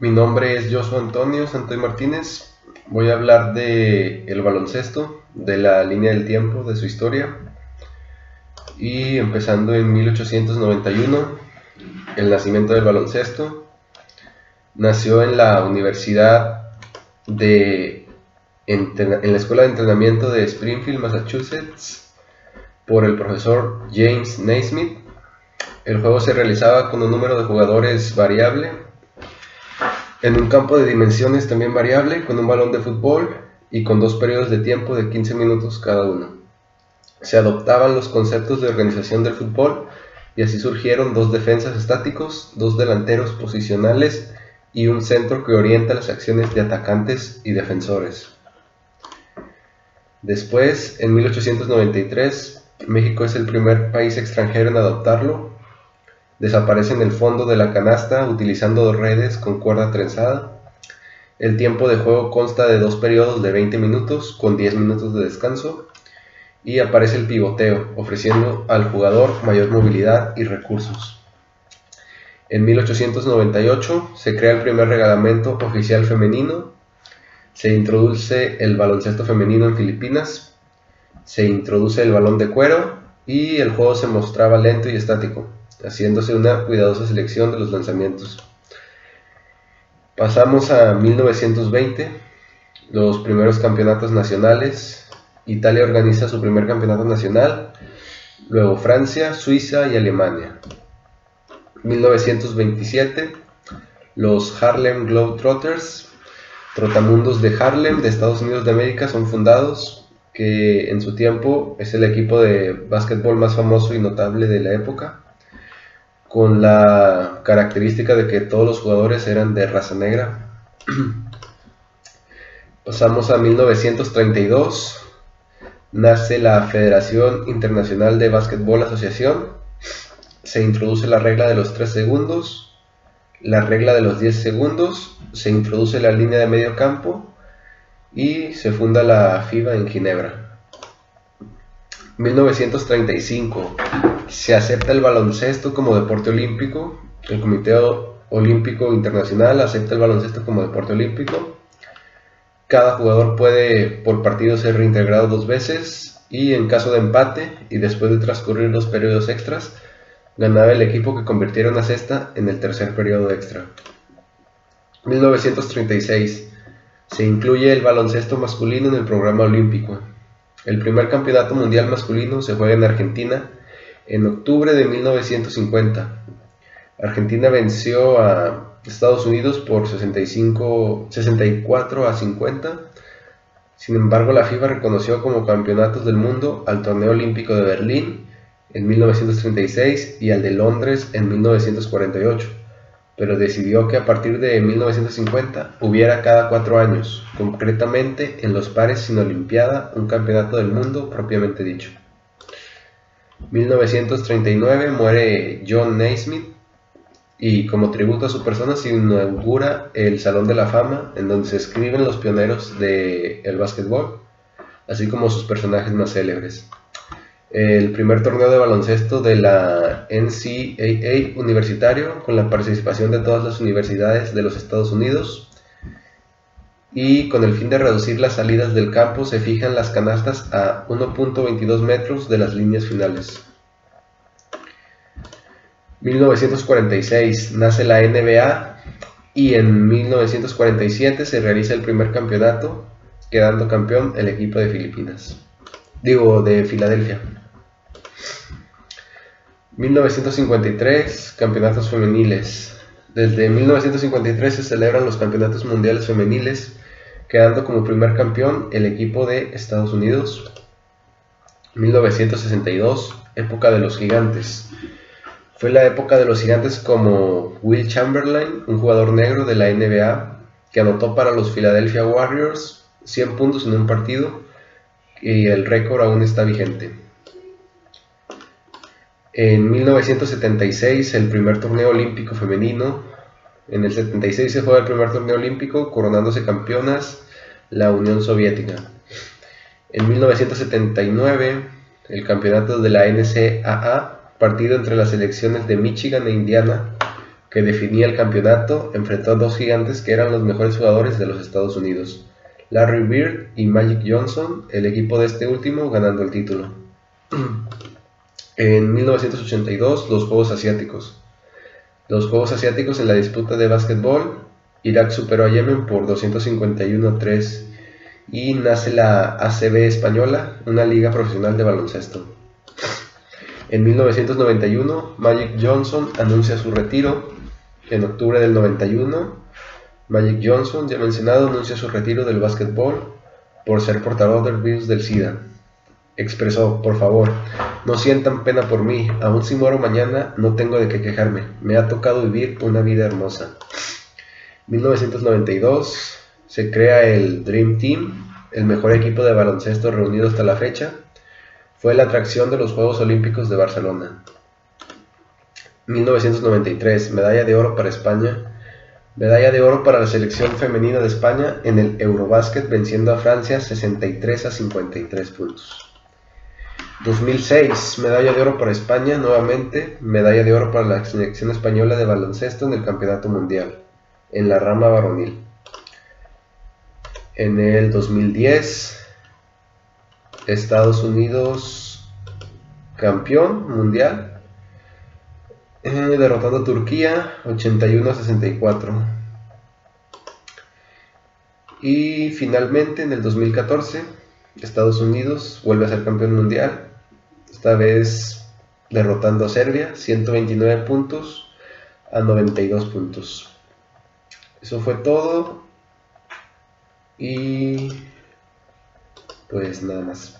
Mi nombre es Joshua Antonio Santoy Martínez. Voy a hablar de el baloncesto, de la línea del tiempo, de su historia. Y empezando en 1891, el nacimiento del baloncesto. Nació en la Universidad en la Escuela de Entrenamiento de Springfield, Massachusetts, por el profesor James Naismith. El juego se realizaba con un número de jugadores variable, en un campo de dimensiones también variable, con un balón de fútbol y con 2 periodos de tiempo de 15 minutos cada uno. Se adoptaban los conceptos de organización del fútbol y así surgieron 2 defensas estáticos, 2 delanteros posicionales y un centro que orienta las acciones de atacantes y defensores. Después, en 1893, México es el primer país extranjero en adoptarlo. Desaparece en el fondo de la canasta utilizando redes con cuerda trenzada. El tiempo de juego consta de 2 periodos de 20 minutos con 10 minutos de descanso. Y aparece el pivoteo, ofreciendo al jugador mayor movilidad y recursos. En 1898 se crea el primer reglamento oficial femenino. Se introduce el baloncesto femenino en Filipinas. Se introduce el balón de cuero y el juego se mostraba lento y estático, haciéndose una cuidadosa selección de los lanzamientos. Pasamos a 1920, los primeros campeonatos nacionales. Italia organiza su primer campeonato nacional, luego Francia, Suiza y Alemania. 1927, los Harlem Globetrotters, trotamundos de Harlem de Estados Unidos de América, son fundados, que en su tiempo es el equipo de básquetbol más famoso y notable de la época, con la característica de que todos los jugadores eran de raza negra. Pasamos a 1932, nace la Federación Internacional de Básquetbol Asociación. Se introduce la regla de los 3 segundos, la regla de los 10 segundos, se introduce la línea de medio campo y se funda la FIBA en Ginebra. 1935, se acepta el baloncesto como deporte olímpico. El Comité Olímpico Internacional acepta el baloncesto como deporte olímpico. Cada jugador puede por partido ser reintegrado 2 veces y en caso de empate y después de transcurrir 2 periodos extras, ganaba el equipo que convirtiera una cesta en el tercer periodo extra. 1936, se incluye el baloncesto masculino en el programa olímpico. El primer campeonato mundial masculino se juega en Argentina en octubre de 1950. Argentina venció a Estados Unidos por 64 a 50. Sin embargo, la FIBA reconoció como campeonatos del mundo al torneo olímpico de Berlín en 1936 y al de Londres en 1948, pero decidió que a partir de 1950 hubiera cada 4 años, concretamente en los pares sin olimpiada, un campeonato del mundo propiamente dicho. 1939 muere John Naismith y como tributo a su persona se inaugura el Salón de la Fama, en donde se escriben los pioneros del básquetbol, así como sus personajes más célebres. El primer torneo de baloncesto de la NCAA universitario, con la participación de todas las universidades de los Estados Unidos, y con el fin de reducir las salidas del campo se fijan las canastas a 1.22 metros de las líneas finales. 1946 nace la NBA y en 1947 se realiza el primer campeonato, quedando campeón el equipo de de Filadelfia. 1953, campeonatos femeniles. Desde 1953 se celebran los campeonatos mundiales femeniles, quedando como primer campeón el equipo de Estados Unidos. 1962, época de los gigantes. Fue la época de los gigantes como Will Chamberlain, un jugador negro de la NBA, que anotó para los Philadelphia Warriors 100 puntos en un partido y el récord aún está vigente. En 1976, el primer torneo olímpico femenino. En el 76 se juega el primer torneo olímpico, coronándose campeonas la Unión Soviética. En 1979, el campeonato de la NCAA, partido entre las selecciones de Michigan e Indiana, que definía el campeonato, enfrentó a dos gigantes que eran los mejores jugadores de los Estados Unidos, Larry Bird y Magic Johnson, el equipo de este último ganando el título. En 1982, los Juegos Asiáticos. Los Juegos Asiáticos en la disputa de básquetbol, Irak superó a Yemen por 251-3 y nace la ACB española, una liga profesional de baloncesto. En 1991, Magic Johnson anuncia su retiro. En octubre del 91, Magic Johnson, ya mencionado, anuncia su retiro del básquetbol por ser portador del virus del SIDA. Expresó: por favor, no sientan pena por mí, aun si muero mañana no tengo de qué quejarme, me ha tocado vivir una vida hermosa. 1992, se crea el Dream Team, el mejor equipo de baloncesto reunido hasta la fecha. Fue la atracción de los Juegos Olímpicos de Barcelona. 1993, medalla de oro para España. Medalla de oro para la selección femenina de España en el Eurobásquet, venciendo a Francia 63-53 puntos. 2006, medalla de oro para España nuevamente, medalla de oro para la selección española de baloncesto en el Campeonato Mundial, en la rama varonil. En el 2010, Estados Unidos campeón mundial, derrotando a Turquía 81-64. Y finalmente en el 2014, Estados Unidos vuelve a ser campeón mundial, esta vez derrotando a Serbia 129 puntos a 92 puntos. Eso fue todo y pues nada más.